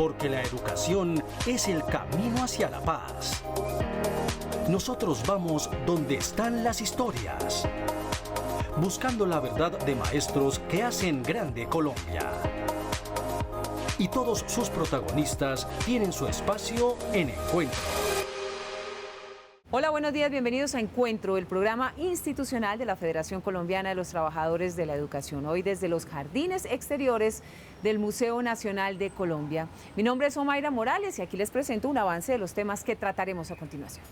porque la educación es el camino hacia la paz. Nosotros vamos donde están las historias, buscando la verdad de maestros que hacen grande Colombia. Y todos sus protagonistas tienen su espacio en Encuentro. Hola, buenos días, bienvenidos a Encuentro, el programa institucional de la Federación Colombiana de los Trabajadores de la Educación. Hoy desde los jardines exteriores del Museo Nacional de Colombia. Mi nombre es Omaira Morales y aquí les presento un avance de los temas que trataremos a continuación.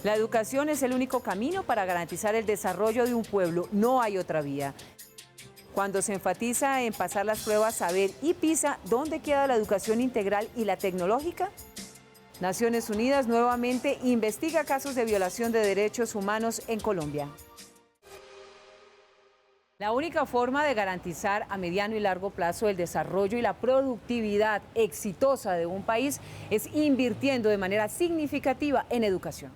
La educación es el único camino para garantizar el desarrollo de un pueblo, no hay otra vía. Cuando se enfatiza en pasar las pruebas Saber y PISA, ¿dónde queda la educación integral y la tecnológica? Naciones Unidas nuevamente investiga casos de violación de derechos humanos en Colombia. La única forma de garantizar a mediano y largo plazo el desarrollo y la productividad exitosa de un país es invirtiendo de manera significativa en educación.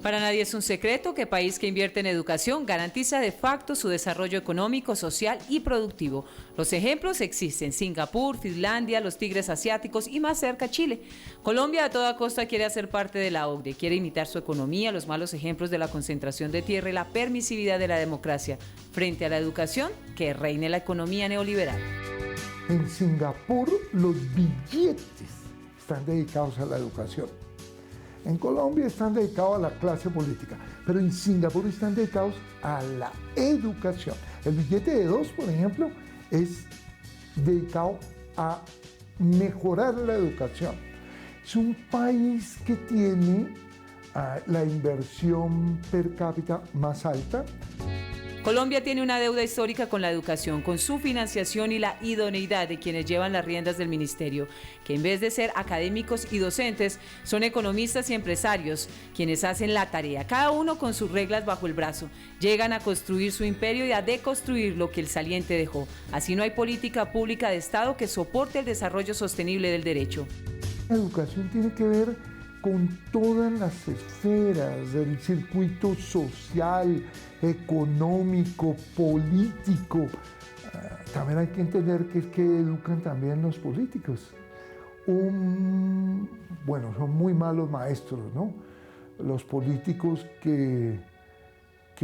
Para nadie es un secreto que país que invierte en educación garantiza de facto su desarrollo económico, social y productivo. Los ejemplos existen: Singapur, Finlandia, los tigres asiáticos y más cerca Chile. Colombia a toda costa quiere hacer parte de la OCDE, quiere imitar su economía, los malos ejemplos de la concentración de tierra y la permisividad de la democracia. Frente a la educación, que reine la economía neoliberal. En Singapur los billetes están dedicados a la educación. En Colombia están dedicados a la clase política, pero en Singapur están dedicados a la educación. El billete de 2, por ejemplo, es dedicado a mejorar la educación. Es un país que tiene la inversión per cápita más alta. Colombia tiene una deuda histórica con la educación, con su financiación y la idoneidad de quienes llevan las riendas del ministerio, que en vez de ser académicos y docentes, son economistas y empresarios, quienes hacen la tarea, cada uno con sus reglas bajo el brazo. Llegan a construir su imperio y a deconstruir lo que el saliente dejó. Así no hay política pública de Estado que soporte el desarrollo sostenible del derecho. La educación tiene que ver con todas las esferas del circuito social, económico, político. También hay que entender que es que educan también los políticos. Bueno, son muy malos maestros, ¿no? Los políticos que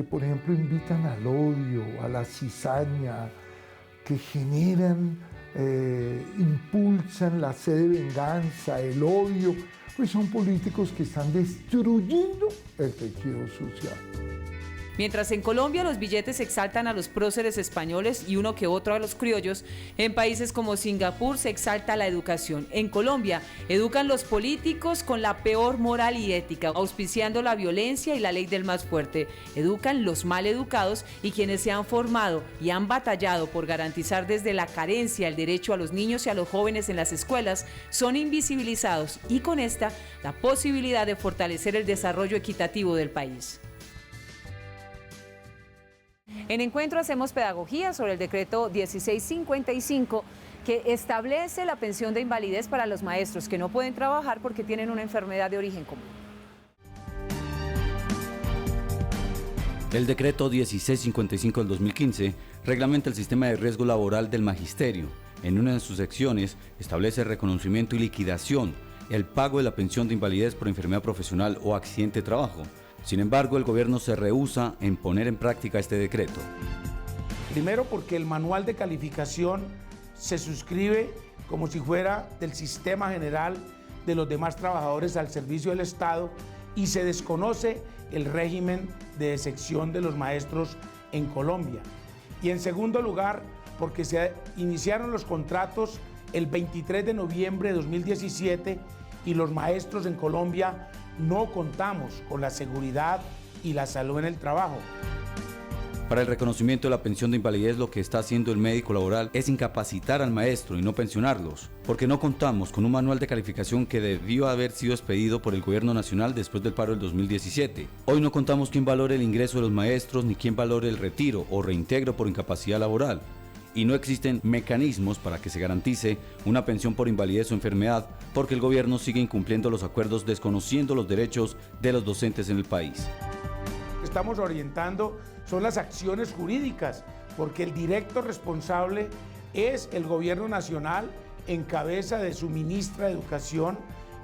por ejemplo, invitan al odio, a la cizaña, que generan, impulsan la sed de venganza, el odio, pues son políticos que están destruyendo el tejido social. Mientras en Colombia los billetes exaltan a los próceres españoles y uno que otro a los criollos, en países como Singapur se exalta la educación. En Colombia educan los políticos con la peor moral y ética, auspiciando la violencia y la ley del más fuerte. Educan los mal educados y quienes se han formado y han batallado por garantizar desde la carencia el derecho a los niños y a los jóvenes en las escuelas son invisibilizados y con esta la posibilidad de fortalecer el desarrollo equitativo del país. En Encuentro hacemos pedagogía sobre el decreto 1655 que establece la pensión de invalidez para los maestros que no pueden trabajar porque tienen una enfermedad de origen común. El decreto 1655 del 2015 reglamenta el sistema de riesgo laboral del magisterio. En una de sus secciones establece el reconocimiento y liquidación, el pago de la pensión de invalidez por enfermedad profesional o accidente de trabajo. Sin embargo, el gobierno se rehúsa en poner en práctica este decreto. Primero porque el manual de calificación se suscribe como si fuera del sistema general de los demás trabajadores al servicio del Estado y se desconoce el régimen de excepción de los maestros en Colombia. Y en segundo lugar, porque se iniciaron los contratos el 23 de noviembre de 2017 y los maestros en Colombia no contamos con la seguridad y la salud en el trabajo. Para el reconocimiento de la pensión de invalidez, lo que está haciendo el médico laboral es incapacitar al maestro y no pensionarlos, porque no contamos con un manual de calificación que debió haber sido expedido por el gobierno nacional después del paro del 2017. Hoy no contamos quién valore el ingreso de los maestros ni quién valore el retiro o reintegro por incapacidad laboral. Y no existen mecanismos para que se garantice una pensión por invalidez o enfermedad, porque el gobierno sigue incumpliendo los acuerdos, desconociendo los derechos de los docentes en el país. Estamos orientando son las acciones jurídicas, porque el directo responsable es el gobierno nacional en cabeza de su ministra de Educación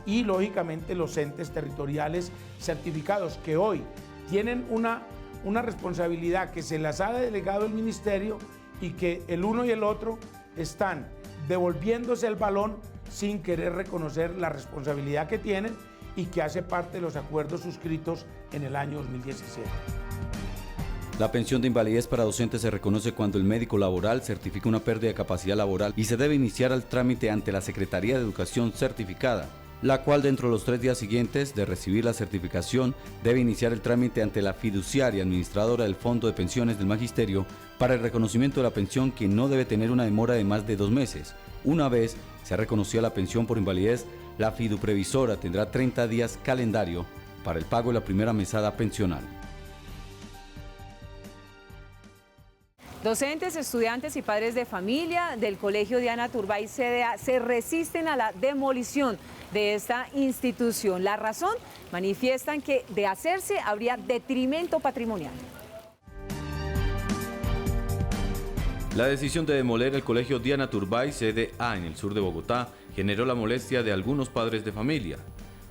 y lógicamente los entes territoriales certificados que hoy tienen una responsabilidad que se las ha delegado el ministerio y que el uno y el otro están devolviéndose el balón sin querer reconocer la responsabilidad que tienen y que hace parte de los acuerdos suscritos en el año 2017. La pensión de invalidez para docentes se reconoce cuando el médico laboral certifica una pérdida de capacidad laboral y se debe iniciar el trámite ante la Secretaría de Educación certificada, la cual dentro de los 3 días siguientes de recibir la certificación debe iniciar el trámite ante la fiduciaria administradora del Fondo de Pensiones del Magisterio para el reconocimiento de la pensión, que no debe tener una demora de más de 2 meses. Una vez se ha reconocido la pensión por invalidez, la fiduprevisora tendrá 30 días calendario para el pago de la primera mesada pensional. Docentes, estudiantes y padres de familia del Colegio Diana Turbay CDA se resisten a la demolición de esta institución. La razón, manifiestan que de hacerse habría detrimento patrimonial. La decisión de demoler el Colegio Diana Turbay CDA en el sur de Bogotá generó la molestia de algunos padres de familia.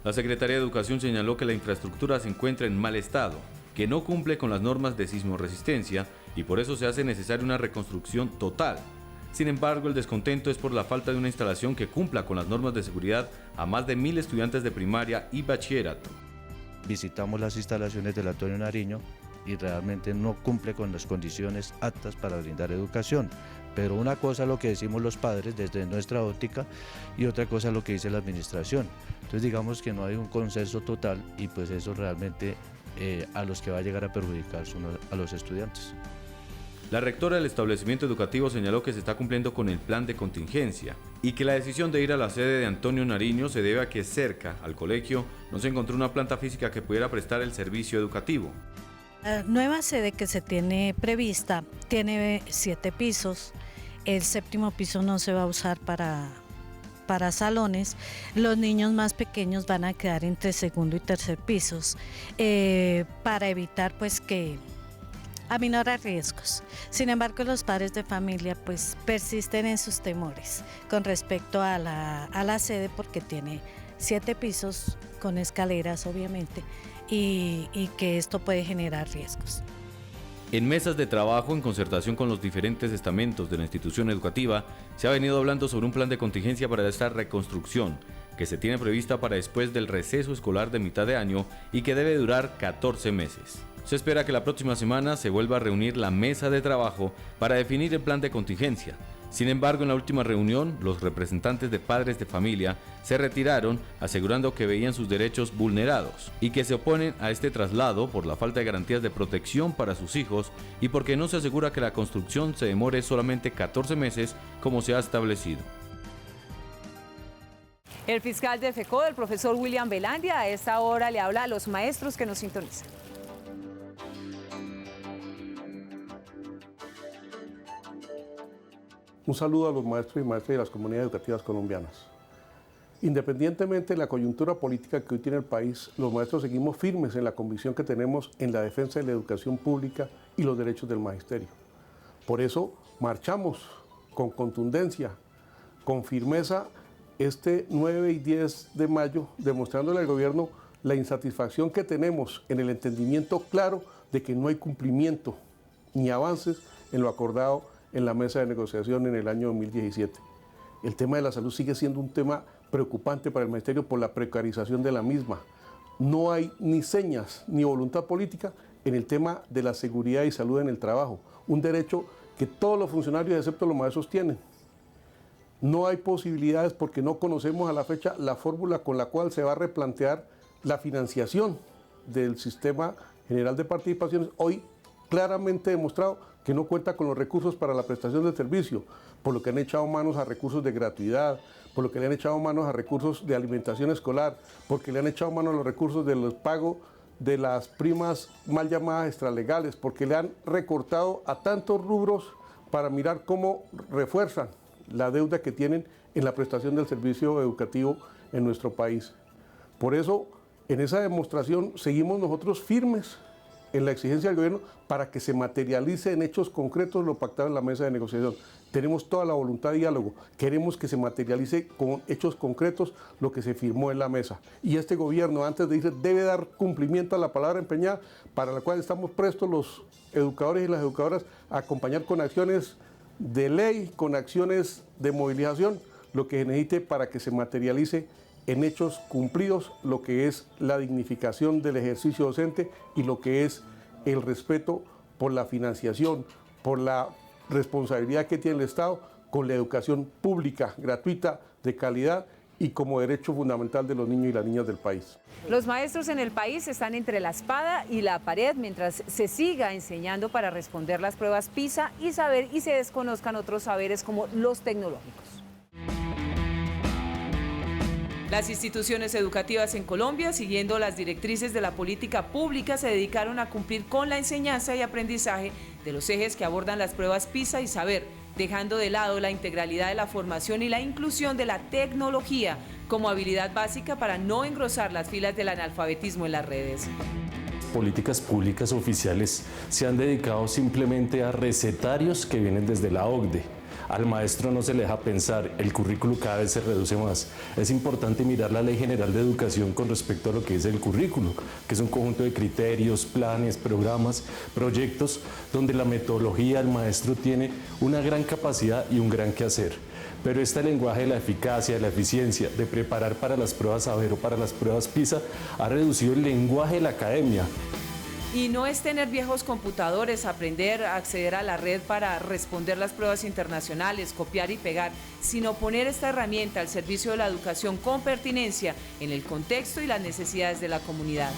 La Secretaría de Educación señaló que la infraestructura se encuentra en mal estado, que no cumple con las normas de sismoresistencia y por eso se hace necesaria una reconstrucción total. Sin embargo, el descontento es por la falta de una instalación que cumpla con las normas de seguridad a más de 1000 estudiantes de primaria y bachillerato. Visitamos las instalaciones del Antonio Nariño y realmente no cumple con las condiciones aptas para brindar educación. Pero una cosa es lo que decimos los padres desde nuestra óptica y otra cosa es lo que dice la administración. Entonces digamos que no hay un consenso total y pues eso realmente a los que va a llegar a perjudicar son a los estudiantes. La rectora del establecimiento educativo señaló que se está cumpliendo con el plan de contingencia y que la decisión de ir a la sede de Antonio Nariño se debe a que cerca al colegio no se encontró una planta física que pudiera prestar el servicio educativo. La nueva sede que se tiene prevista tiene 7 pisos, el 7º piso no se va a usar para salones, los niños más pequeños van a quedar entre 2º y 3er pisos para evitar pues que aminorar riesgos. Sin embargo, los padres de familia pues persisten en sus temores con respecto a la sede porque tiene 7 pisos con escaleras obviamente y que esto puede generar riesgos. En mesas de trabajo, en concertación con los diferentes estamentos de la institución educativa, se ha venido hablando sobre un plan de contingencia para esta reconstrucción, que se tiene prevista para después del receso escolar de mitad de año y que debe durar 14 meses. Se espera que la próxima semana se vuelva a reunir la mesa de trabajo para definir el plan de contingencia. Sin embargo, en la última reunión, los representantes de padres de familia se retiraron asegurando que veían sus derechos vulnerados y que se oponen a este traslado por la falta de garantías de protección para sus hijos y porque no se asegura que la construcción se demore solamente 14 meses como se ha establecido. El fiscal de FECODE, el profesor William Velandia, a esta hora le habla a los maestros que nos sintonizan. Un saludo a los maestros y maestras de las comunidades educativas colombianas. Independientemente de la coyuntura política que hoy tiene el país, los maestros seguimos firmes en la convicción que tenemos en la defensa de la educación pública y los derechos del magisterio. Por eso marchamos con contundencia, con firmeza, este 9 y 10 de mayo, demostrándole al gobierno la insatisfacción que tenemos en el entendimiento claro de que no hay cumplimiento ni avances en lo acordado en la mesa de negociación en el año 2017. El tema de la salud sigue siendo un tema preocupante para el magisterio por la precarización de la misma. No hay ni señas ni voluntad política en el tema de la seguridad y salud en el trabajo, un derecho que todos los funcionarios excepto los maestros tienen. No hay posibilidades porque no conocemos a la fecha la fórmula con la cual se va a replantear la financiación del Sistema General de Participaciones, hoy claramente demostrado que no cuenta con los recursos para la prestación del servicio, por lo que han echado manos a recursos de gratuidad, por lo que le han echado manos a recursos de alimentación escolar, porque le han echado manos a los recursos de los pagos de las primas mal llamadas extralegales, porque le han recortado a tantos rubros para mirar cómo refuerzan la deuda que tienen en la prestación del servicio educativo en nuestro país. Por eso, en esa demostración seguimos nosotros firmes en la exigencia del gobierno para que se materialice en hechos concretos lo pactado en la mesa de negociación. Tenemos toda la voluntad de diálogo, queremos que se materialice con hechos concretos lo que se firmó en la mesa. Y este gobierno, antes de irse, debe dar cumplimiento a la palabra empeñada, para la cual estamos prestos los educadores y las educadoras a acompañar con acciones de ley, con acciones de movilización, lo que se necesite para que se materialice en hechos cumplidos lo que es la dignificación del ejercicio docente y lo que es el respeto por la financiación, por la responsabilidad que tiene el Estado con la educación pública, gratuita, de calidad y como derecho fundamental de los niños y las niñas del país. Los maestros en el país están entre la espada y la pared mientras se siga enseñando para responder las pruebas PISA y se desconozcan otros saberes como los tecnológicos. Las instituciones educativas en Colombia, siguiendo las directrices de la política pública, se dedicaron a cumplir con la enseñanza y aprendizaje de los ejes que abordan las pruebas PISA y saber, dejando de lado la integralidad de la formación y la inclusión de la tecnología como habilidad básica para no engrosar las filas del analfabetismo en las redes. Políticas públicas oficiales se han dedicado simplemente a recetarios que vienen desde la OCDE. Al maestro no se le deja pensar, el currículo cada vez se reduce más. Es importante mirar la Ley General de Educación con respecto a lo que es el currículo, que es un conjunto de criterios, planes, programas, proyectos, donde la metodología del maestro tiene una gran capacidad y un gran quehacer. Pero este lenguaje de la eficacia, de la eficiencia, de preparar para las pruebas saber o para las pruebas PISA, ha reducido el lenguaje de la academia. Y no es tener viejos computadores, aprender a acceder a la red para responder las pruebas internacionales, copiar y pegar, sino poner esta herramienta al servicio de la educación con pertinencia en el contexto y las necesidades de la comunidad.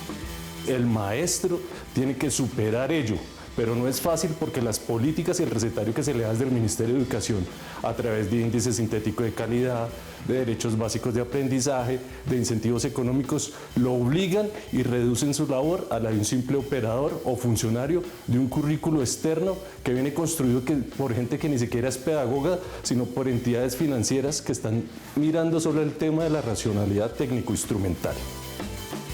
El maestro tiene que superar ello, pero no es fácil porque las políticas y el recetario que se le da desde el Ministerio de Educación a través de índice sintético de calidad, de derechos básicos de aprendizaje, de incentivos económicos, lo obligan y reducen su labor a la de un simple operador o funcionario de un currículo externo que viene construido por gente que ni siquiera es pedagoga, sino por entidades financieras que están mirando solo el tema de la racionalidad técnico-instrumental.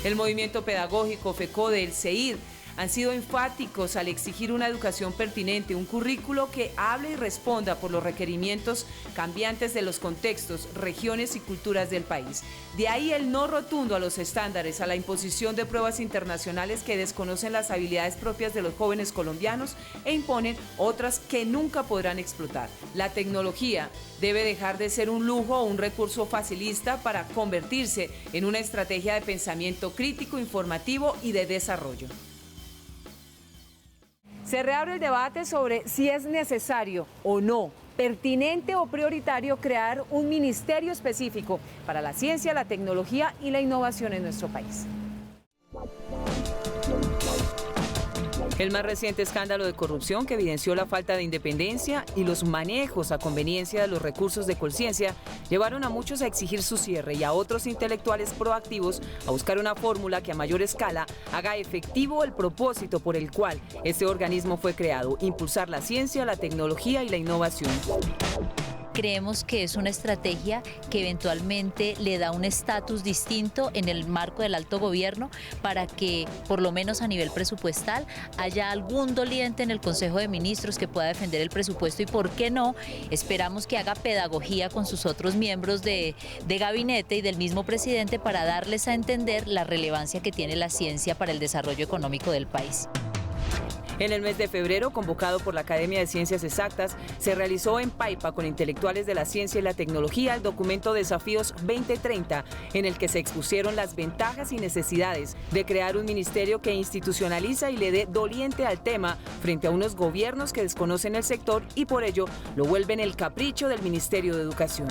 El movimiento pedagógico FECODE, el CEIR, han sido enfáticos al exigir una educación pertinente, un currículo que hable y responda por los requerimientos cambiantes de los contextos, regiones y culturas del país. De ahí el no rotundo a los estándares, a la imposición de pruebas internacionales que desconocen las habilidades propias de los jóvenes colombianos e imponen otras que nunca podrán explotar. La tecnología debe dejar de ser un lujo o un recurso facilista para convertirse en una estrategia de pensamiento crítico, informativo y de desarrollo. Se reabre el debate sobre si es necesario o no, pertinente o prioritario crear un ministerio específico para la ciencia, la tecnología y la innovación en nuestro país. El más reciente escándalo de corrupción que evidenció la falta de independencia y los manejos a conveniencia de los recursos de Colciencia llevaron a muchos a exigir su cierre y a otros intelectuales proactivos a buscar una fórmula que a mayor escala haga efectivo el propósito por el cual este organismo fue creado: impulsar la ciencia, la tecnología y la innovación. Creemos que es una estrategia que eventualmente le da un estatus distinto en el marco del alto gobierno para que, por lo menos a nivel presupuestal, haya algún doliente en el Consejo de Ministros que pueda defender el presupuesto y, ¿por qué no? Esperamos que haga pedagogía con sus otros miembros de gabinete y del mismo presidente para darles a entender la relevancia que tiene la ciencia para el desarrollo económico del país. En el mes de febrero, convocado por la Academia de Ciencias Exactas, se realizó en Paipa con intelectuales de la ciencia y la tecnología el documento Desafíos 2030, en el que se expusieron las ventajas y necesidades de crear un ministerio que institucionaliza y le dé doliente al tema frente a unos gobiernos que desconocen el sector y por ello lo vuelven el capricho del Ministerio de Educación.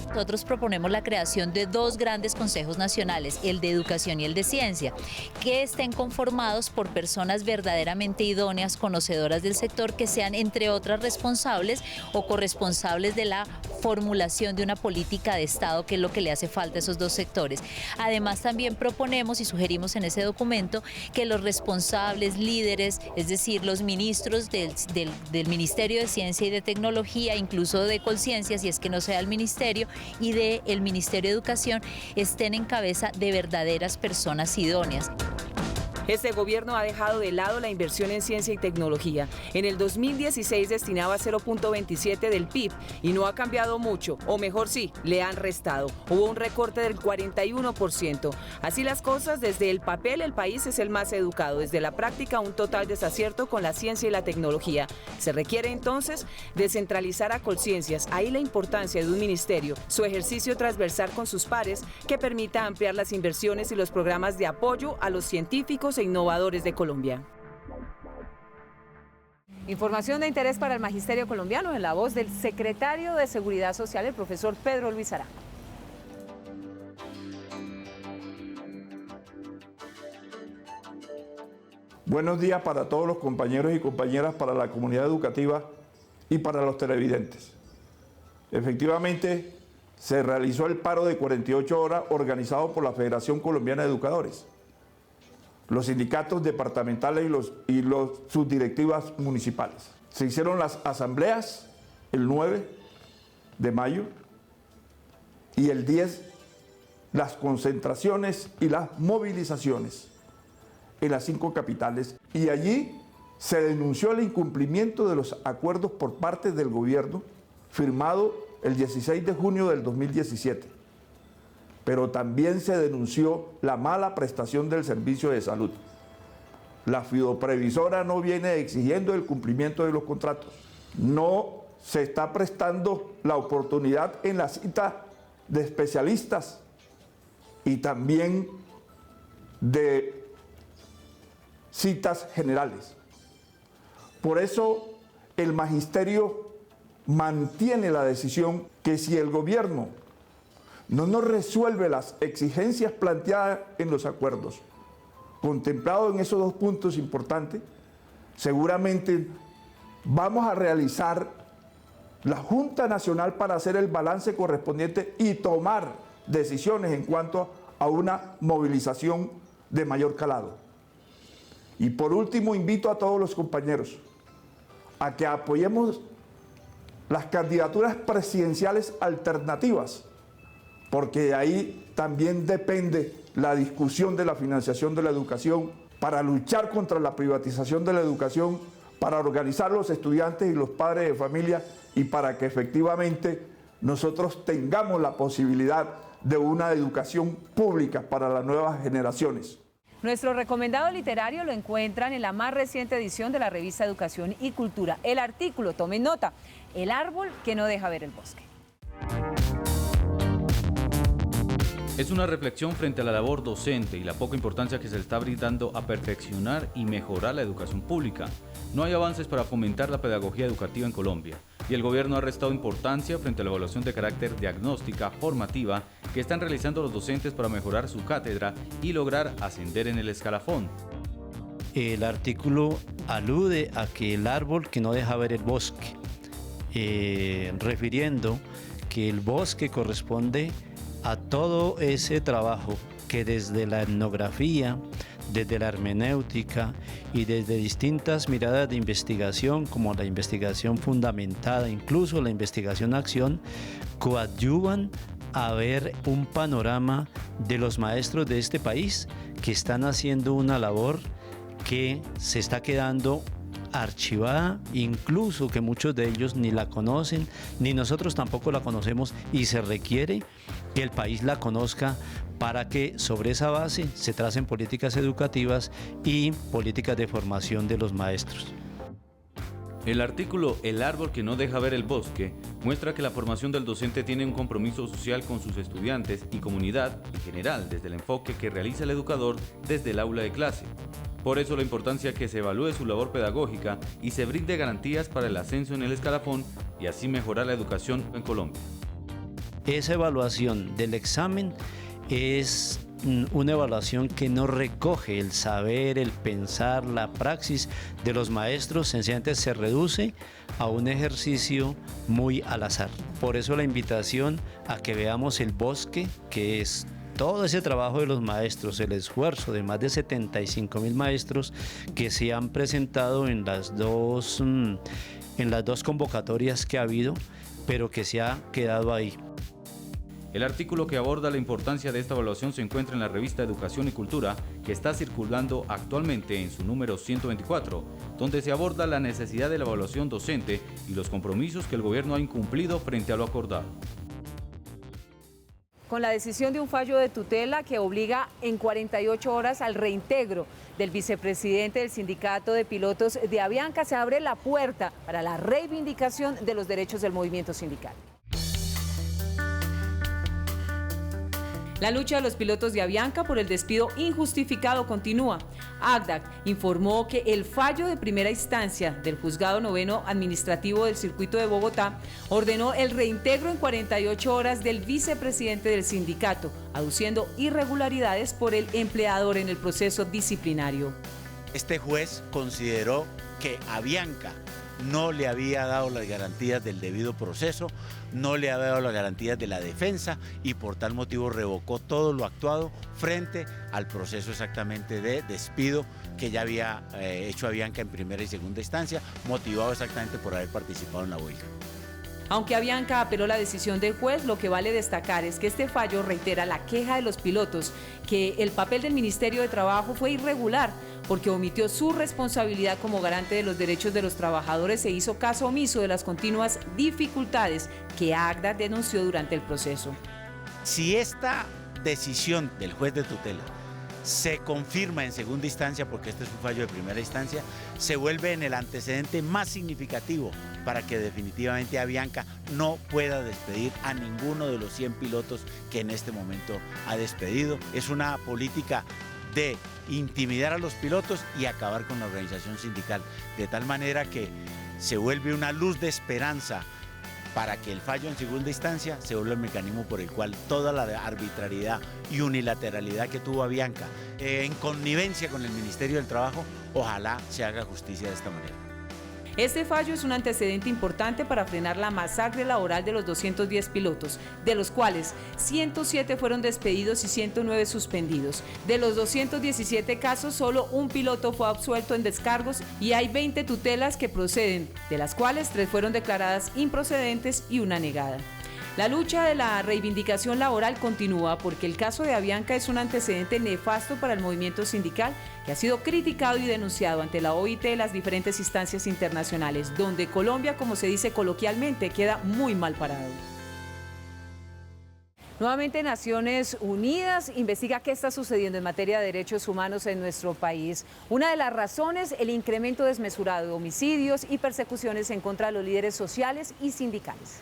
Nosotros proponemos la creación de dos grandes consejos nacionales, el de educación y el de ciencia, que estén conformados por personas verdaderamente idóneas, conocedoras del sector, que sean, entre otras, responsables o corresponsables de la formulación de una política de Estado, que es lo que le hace falta a esos dos sectores. Además, también proponemos y sugerimos en ese documento que los responsables, líderes, es decir, los ministros del Ministerio de Ciencia y de Tecnología, incluso de Colciencia, si es que no sea el ministerio, y del Ministerio de Educación, estén en cabeza de verdaderas personas idóneas. Este gobierno ha dejado de lado la inversión en ciencia y tecnología. En el 2016 destinaba 0.27 del PIB y no ha cambiado mucho, o mejor sí, le han restado. Hubo un recorte del 41%. Así las cosas, desde el papel el país es el más educado, desde la práctica un total desacierto con la ciencia y la tecnología. Se requiere entonces descentralizar a Colciencias, ahí la importancia de un ministerio, su ejercicio transversal con sus pares que permita ampliar las inversiones y los programas de apoyo a los científicos e innovadores de Colombia. Información de interés para el magisterio colombiano en la voz del secretario de Seguridad Social, el profesor Pedro Luis Arango. Buenos días para todos los compañeros y compañeras, para la comunidad educativa y para los televidentes. Efectivamente, se realizó el paro de 48 horas organizado por la Federación Colombiana de Educadores, los sindicatos departamentales y los subdirectivas municipales. Se hicieron las asambleas el 9 de mayo y el 10 las concentraciones y las movilizaciones en las 5 capitales, y allí se denunció el incumplimiento de los acuerdos por parte del gobierno firmado el 16 de junio del 2017, pero también se denunció la mala prestación del servicio de salud. La fidoprevisora no viene exigiendo el cumplimiento de los contratos, no se está prestando la oportunidad en la cita de especialistas y también de citas generales. Por eso el magisterio mantiene la decisión que si el gobierno no nos resuelve las exigencias planteadas en los acuerdos, contemplados en esos 2 puntos importantes, seguramente vamos a realizar la Junta Nacional para hacer el balance correspondiente y tomar decisiones en cuanto a una movilización de mayor calado. Y por último, invito a todos los compañeros a que apoyemos las candidaturas presidenciales alternativas, porque de ahí también depende la discusión de la financiación de la educación, para luchar contra la privatización de la educación, para organizar los estudiantes y los padres de familia y para que efectivamente nosotros tengamos la posibilidad de una educación pública para las nuevas generaciones. Nuestro recomendado literario lo encuentran en la más reciente edición de la revista Educación y Cultura. El artículo, tomen nota, El árbol que no deja ver el bosque. Es una reflexión frente a la labor docente y la poca importancia que se le está brindando a perfeccionar y mejorar la educación pública. No hay avances para fomentar la pedagogía educativa en Colombia y el gobierno ha restado importancia frente a la evaluación de carácter diagnóstica formativa que están realizando los docentes para mejorar su cátedra y lograr ascender en el escalafón. El artículo alude a que el árbol que no deja ver el bosque, refiriendo que el bosque corresponde a todo ese trabajo que desde la etnografía, desde la hermenéutica y desde distintas miradas de investigación, como la investigación fundamentada, incluso la investigación-acción, coadyuvan a ver un panorama de los maestros de este país que están haciendo una labor que se está quedando archivada, incluso que muchos de ellos ni la conocen, ni nosotros tampoco la conocemos, y se requiere que el país la conozca para que sobre esa base se tracen políticas educativas y políticas de formación de los maestros. El artículo El árbol que no deja ver el bosque muestra que la formación del docente tiene un compromiso social con sus estudiantes y comunidad en general desde el enfoque que realiza el educador desde el aula de clase. Por eso la importancia que se evalúe su labor pedagógica y se brinde garantías para el ascenso en el escalafón y así mejorar la educación en Colombia. Esa evaluación del examen es una evaluación que no recoge el saber, el pensar, la praxis de los maestros, sencillamente se reduce a un ejercicio muy al azar. Por eso la invitación a que veamos el bosque, que es todo ese trabajo de los maestros, el esfuerzo de más de 75.000 maestros que se han presentado en las dos convocatorias que ha habido, pero que se ha quedado ahí. El artículo que aborda la importancia de esta evaluación se encuentra en la revista Educación y Cultura, que está circulando actualmente en su número 124, donde se aborda la necesidad de la evaluación docente y los compromisos que el gobierno ha incumplido frente a lo acordado. Con la decisión de un fallo de tutela que obliga en 48 horas al reintegro del vicepresidente del sindicato de pilotos de Avianca, se abre la puerta para la reivindicación de los derechos del movimiento sindical. La lucha de los pilotos de Avianca por el despido injustificado continúa. ACDAC informó que el fallo de primera instancia del Juzgado Noveno Administrativo del Circuito de Bogotá ordenó el reintegro en 48 horas del vicepresidente del sindicato, aduciendo irregularidades por el empleador en el proceso disciplinario. Este juez consideró que Avianca no le había dado las garantías del debido proceso, no le había dado las garantías de la defensa y por tal motivo revocó todo lo actuado frente al proceso exactamente de despido que ya había hecho Avianca en primera y segunda instancia, motivado exactamente por haber participado en la huelga. Aunque Avianca apeló la decisión del juez, lo que vale destacar es que este fallo reitera la queja de los pilotos que el papel del Ministerio de Trabajo fue irregular porque omitió su responsabilidad como garante de los derechos de los trabajadores e hizo caso omiso de las continuas dificultades que ACDAC denunció durante el proceso. Si esta decisión del juez de tutela se confirma en segunda instancia, porque este es un fallo de primera instancia, se vuelve en el antecedente más significativo para que definitivamente Avianca no pueda despedir a ninguno de los 100 pilotos que en este momento ha despedido. Es una política de intimidar a los pilotos y acabar con la organización sindical, de tal manera que se vuelve una luz de esperanza para que el fallo en segunda instancia se vuelva el mecanismo por el cual toda la arbitrariedad y unilateralidad que tuvo Avianca en connivencia con el Ministerio del Trabajo, ojalá se haga justicia de esta manera. Este fallo es un antecedente importante para frenar la masacre laboral de los 210 pilotos, de los cuales 107 fueron despedidos y 109 suspendidos. De los 217 casos, solo un piloto fue absuelto en descargos y hay 20 tutelas que proceden, de las cuales 3 fueron declaradas improcedentes y una negada. La lucha de la reivindicación laboral continúa porque el caso de Avianca es un antecedente nefasto para el movimiento sindical que ha sido criticado y denunciado ante la OIT y las diferentes instancias internacionales, donde Colombia, como se dice coloquialmente, queda muy mal parado. Nuevamente, Naciones Unidas investiga qué está sucediendo en materia de derechos humanos en nuestro país. Una de las razones, el incremento desmesurado de homicidios y persecuciones en contra de los líderes sociales y sindicales.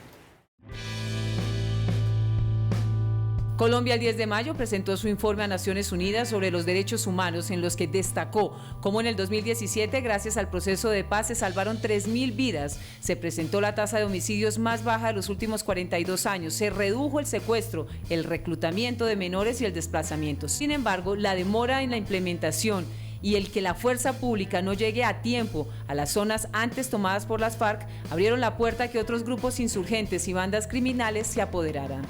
Colombia el 10 de mayo presentó su informe a Naciones Unidas sobre los derechos humanos, en los que destacó cómo en el 2017, gracias al proceso de paz, se salvaron 3.000 vidas, se presentó la tasa de homicidios más baja de los últimos 42 años, se redujo el secuestro, el reclutamiento de menores y el desplazamiento. Sin embargo, la demora en la implementación y el que la fuerza pública no llegue a tiempo a las zonas antes tomadas por las FARC abrieron la puerta a que otros grupos insurgentes y bandas criminales se apoderaran.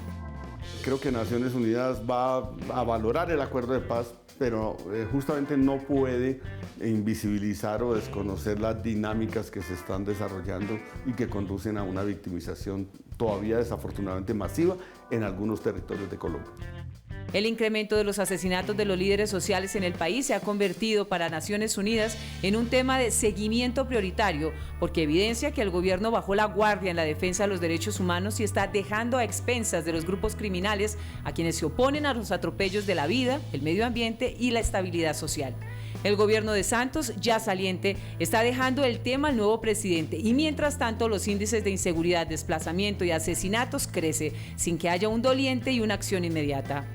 Creo que Naciones Unidas va a valorar el acuerdo de paz, pero justamente no puede invisibilizar o desconocer las dinámicas que se están desarrollando y que conducen a una victimización todavía desafortunadamente masiva en algunos territorios de Colombia. El incremento de los asesinatos de los líderes sociales en el país se ha convertido para Naciones Unidas en un tema de seguimiento prioritario, porque evidencia que el gobierno bajó la guardia en la defensa de los derechos humanos y está dejando a expensas de los grupos criminales a quienes se oponen a los atropellos de la vida, el medio ambiente y la estabilidad social. El gobierno de Santos, ya saliente, está dejando el tema al nuevo presidente y mientras tanto los índices de inseguridad, desplazamiento y asesinatos crecen sin que haya un doliente y una acción inmediata.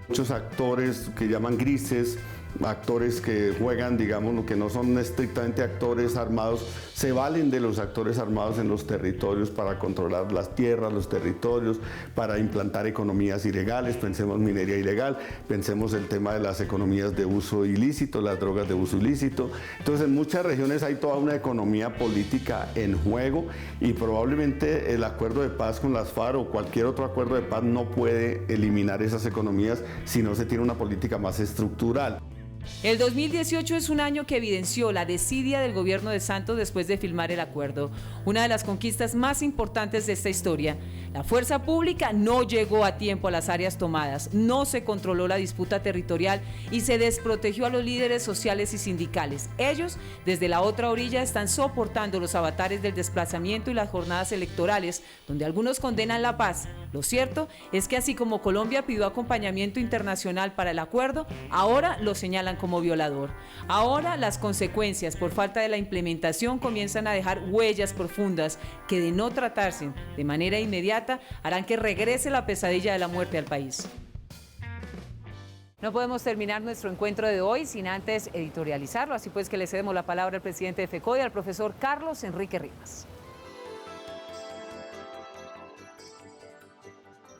Muchos actores que llaman grises, actores que juegan, digamos, lo que no son estrictamente actores armados, se valen de los actores armados en los territorios para controlar las tierras, los territorios, para implantar economías ilegales, pensemos minería ilegal, pensemos el tema de las economías de uso ilícito, las drogas de uso ilícito. Entonces en muchas regiones hay toda una economía política en juego y probablemente el acuerdo de paz con las FARC o cualquier otro acuerdo de paz no puede eliminar esas economías si no se tiene una política más estructural. El 2018 es un año que evidenció la desidia del gobierno de Santos después de firmar el acuerdo, una de las conquistas más importantes de esta historia. La fuerza pública no llegó a tiempo a las áreas tomadas, no se controló la disputa territorial y se desprotegió a los líderes sociales y sindicales. Ellos, desde la otra orilla, están soportando los avatares del desplazamiento y las jornadas electorales, donde algunos condenan la paz. Lo cierto es que así como Colombia pidió acompañamiento internacional para el acuerdo, ahora lo señalan como violador. Ahora las consecuencias por falta de la implementación comienzan a dejar huellas profundas que, de no tratarse de manera inmediata, harán que regrese la pesadilla de la muerte al país. No podemos terminar nuestro encuentro de hoy sin antes editorializarlo, así pues que le cedemos la palabra al presidente de FECODE, al profesor Carlos Enrique Rivas.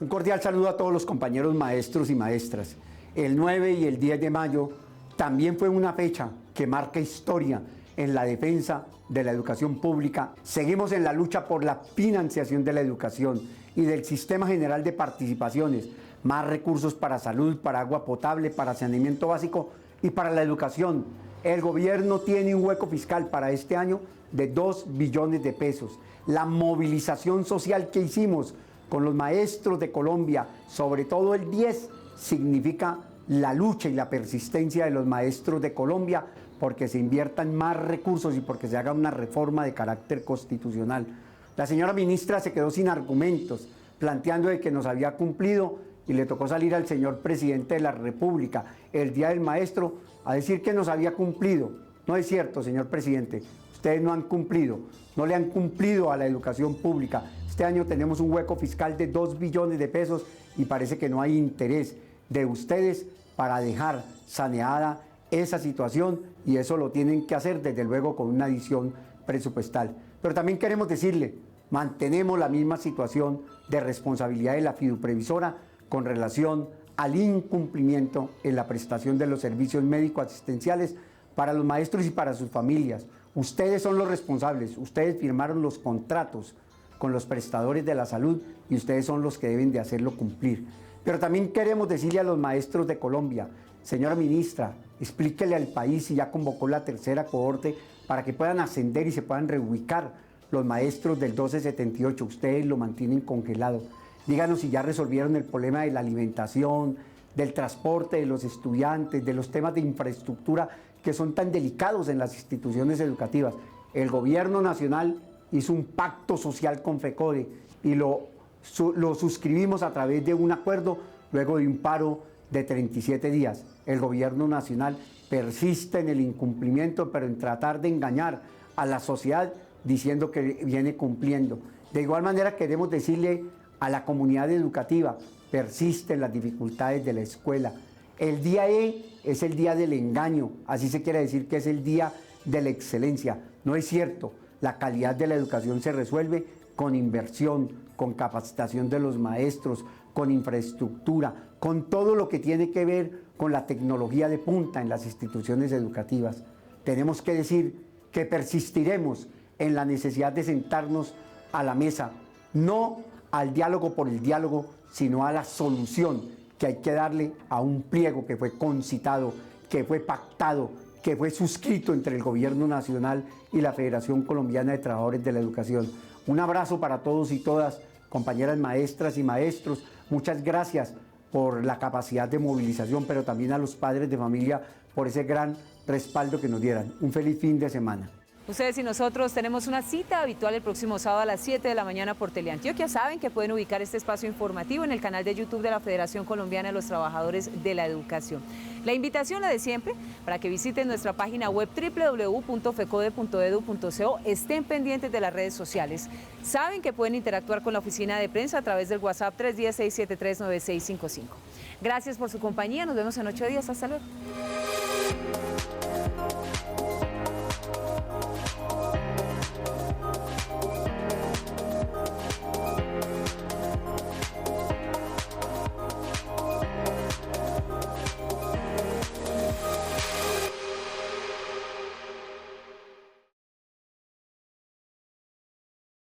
Un cordial saludo a todos los compañeros maestros y maestras. El 9 y el 10 de mayo también fue una fecha que marca historia en la defensa de la educación pública. Seguimos en la lucha por la financiación de la educación y del sistema general de participaciones, más recursos para salud, para agua potable, para saneamiento básico y para la educación. El gobierno tiene un hueco fiscal para este año de 2 billones de pesos. La movilización social que hicimos con los maestros de Colombia, sobre todo el 10, significa la lucha y la persistencia de los maestros de Colombia porque se inviertan más recursos y porque se haga una reforma de carácter constitucional. La señora ministra se quedó sin argumentos, planteando de que nos había cumplido y le tocó salir al señor presidente de la República el Día del Maestro a decir que nos había cumplido. No es cierto, señor presidente, ustedes no han cumplido, no le han cumplido a la educación pública. Este año tenemos un hueco fiscal de 2 billones de pesos y parece que no hay interés de ustedes para dejar saneada esa situación, y eso lo tienen que hacer desde luego con una adición presupuestal. Pero también queremos decirle, mantenemos la misma situación de responsabilidad de la fiduprevisora con relación al incumplimiento en la prestación de los servicios médico-asistenciales para los maestros y para sus familias. Ustedes son los responsables, ustedes firmaron los contratos con los prestadores de la salud y ustedes son los que deben de hacerlo cumplir. Pero también queremos decirle a los maestros de Colombia, señora ministra, explíquele al país si ya convocó la tercera cohorte para que puedan ascender y se puedan reubicar los maestros del 1278. Ustedes lo mantienen congelado. Díganos si ya resolvieron el problema de la alimentación, del transporte de los estudiantes, de los temas de infraestructura que son tan delicados en las instituciones educativas. El gobierno nacional hizo un pacto social con FECODE y lo suscribimos a través de un acuerdo luego de un paro de 37 días. El gobierno nacional persiste en el incumplimiento, pero en tratar de engañar a la sociedad diciendo que viene cumpliendo. De igual manera queremos decirle a la comunidad educativa, persisten las dificultades de la escuela. El día E es el día del engaño, así se quiere decir que es el día de la excelencia. No es cierto, la calidad de la educación se resuelve con inversión, con capacitación de los maestros, con infraestructura, con todo lo que tiene que ver con la tecnología de punta en las instituciones educativas. Tenemos que decir que persistiremos en la necesidad de sentarnos a la mesa, no al diálogo por el diálogo, sino a la solución que hay que darle a un pliego que fue concitado, que fue pactado, que fue suscrito entre el Gobierno Nacional y la Federación Colombiana de Trabajadores de la Educación. Un abrazo para todos y todas, compañeras maestras y maestros. Muchas gracias por la capacidad de movilización, pero también a los padres de familia por ese gran respaldo que nos dieran. Un feliz fin de semana. Ustedes y nosotros tenemos una cita habitual el próximo sábado a las 7 de la mañana por Teleantioquia. Saben que pueden ubicar este espacio informativo en el canal de YouTube de la Federación Colombiana de los Trabajadores de la Educación. La invitación, la de siempre, para que visiten nuestra página web www.fecode.edu.co. Estén pendientes de las redes sociales. Saben que pueden interactuar con la oficina de prensa a través del WhatsApp 310-673-9655. Gracias por su compañía. Nos vemos en 8 días. Hasta luego.